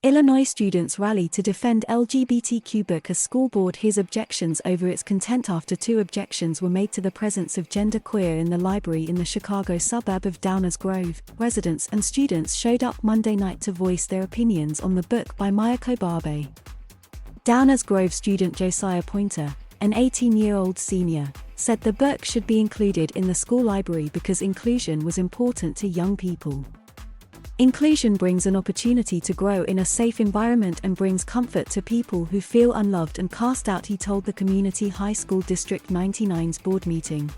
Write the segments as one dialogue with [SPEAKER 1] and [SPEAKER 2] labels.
[SPEAKER 1] Illinois students rally to defend LGBTQ book as school board hears objections over its content after 2 objections were made to the presence of genderqueer in the library in the Chicago suburb of Downers Grove. Residents and students showed up Monday night to voice their opinions on the book by Maia Kobabe.Downers Grove student Josiah Poynter, an 18-year-old senior, said the book should be included in the school library because inclusion was important to young people. Inclusion brings an opportunity to grow in a safe environment and brings comfort to people who feel unloved and cast out, he told the Community High School District 99's board meeting.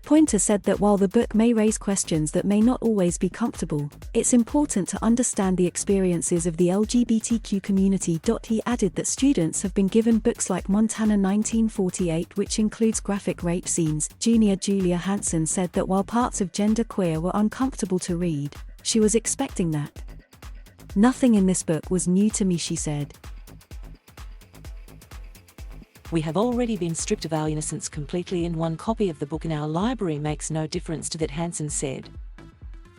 [SPEAKER 1] Poynter said that while the book may raise questions that may not always be comfortable, it's important to understand the experiences of the LGBTQ community. He added that students have been given books like Montana 1948, which includes graphic rape scenes. Junior Julia Hansen said that while parts of genderqueer were uncomfortable to read, she was expecting that. "Nothing in this book was new to me," she said.
[SPEAKER 2] "We have already been stripped of our innocence completely, and one copy of the book in our library makes no difference to that," Hansen said.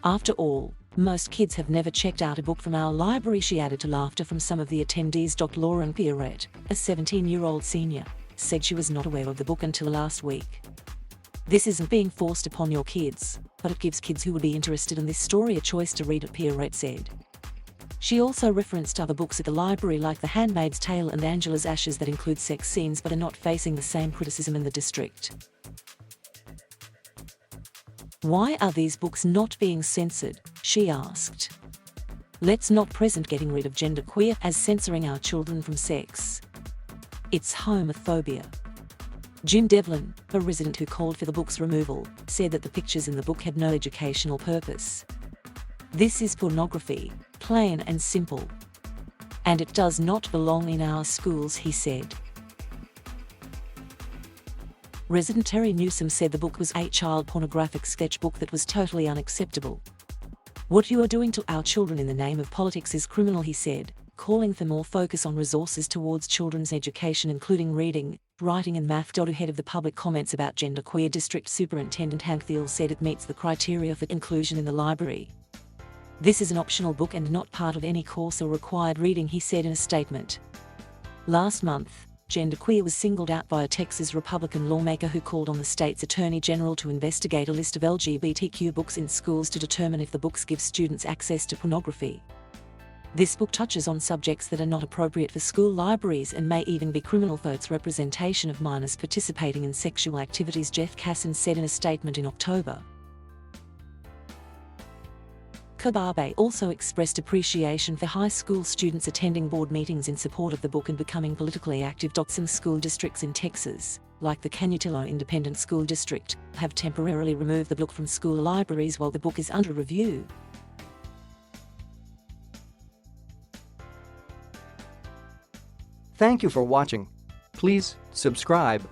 [SPEAKER 2] "After all, most kids have never checked out a book from our library," she added to laughter from some of the attendees. Dr. Lauren Pierrette, a 17-year-old senior, said she was not aware of the book until last week. "This isn't being forced upon your kids, but it gives kids who would be interested in this story a choice to read it," Pierrette said. She also referenced other books at the library like The Handmaid's Tale and Angela's Ashes that include sex scenes but are not facing the same criticism in the district. "Why are these books not being censored?" she asked. "Let's not present getting rid of genderqueer as censoring our children from sex. It's homophobia." Jim Devlin, a resident who called for the book's removal, said that the pictures in the book had no educational purpose. "This is pornography, plain and simple. And it does not belong in our schools," he said. Resident Terry Newsom said the book was a child pornographic sketchbook that was totally unacceptable. "What you are doing to our children in the name of politics is criminal," he said, calling for more focus on resources towards children's education including reading, writing and math. Ahead of the public comments about genderqueer, District Superintendent Hank Thiel said it meets the criteria for inclusion in the library. "This is an optional book and not part of any course or required reading," he said in a statement. Last month, genderqueer was singled out by a Texas Republican lawmaker who called on the state's attorney general to investigate a list of LGBTQ books in schools to determine if the books give students access to pornography. "This book touches on subjects that are not appropriate for school libraries and may even be criminal for its representation of minors participating in sexual activities," Jeff Casson said in a statement in October. Kobabe also expressed appreciation for high school students attending board meetings in support of the book and becoming politically active. Some school districts in Texas, like the Canutillo Independent School District, have temporarily removed the book from school libraries while the book is under review.
[SPEAKER 3] Thank you for watching. Please subscribe.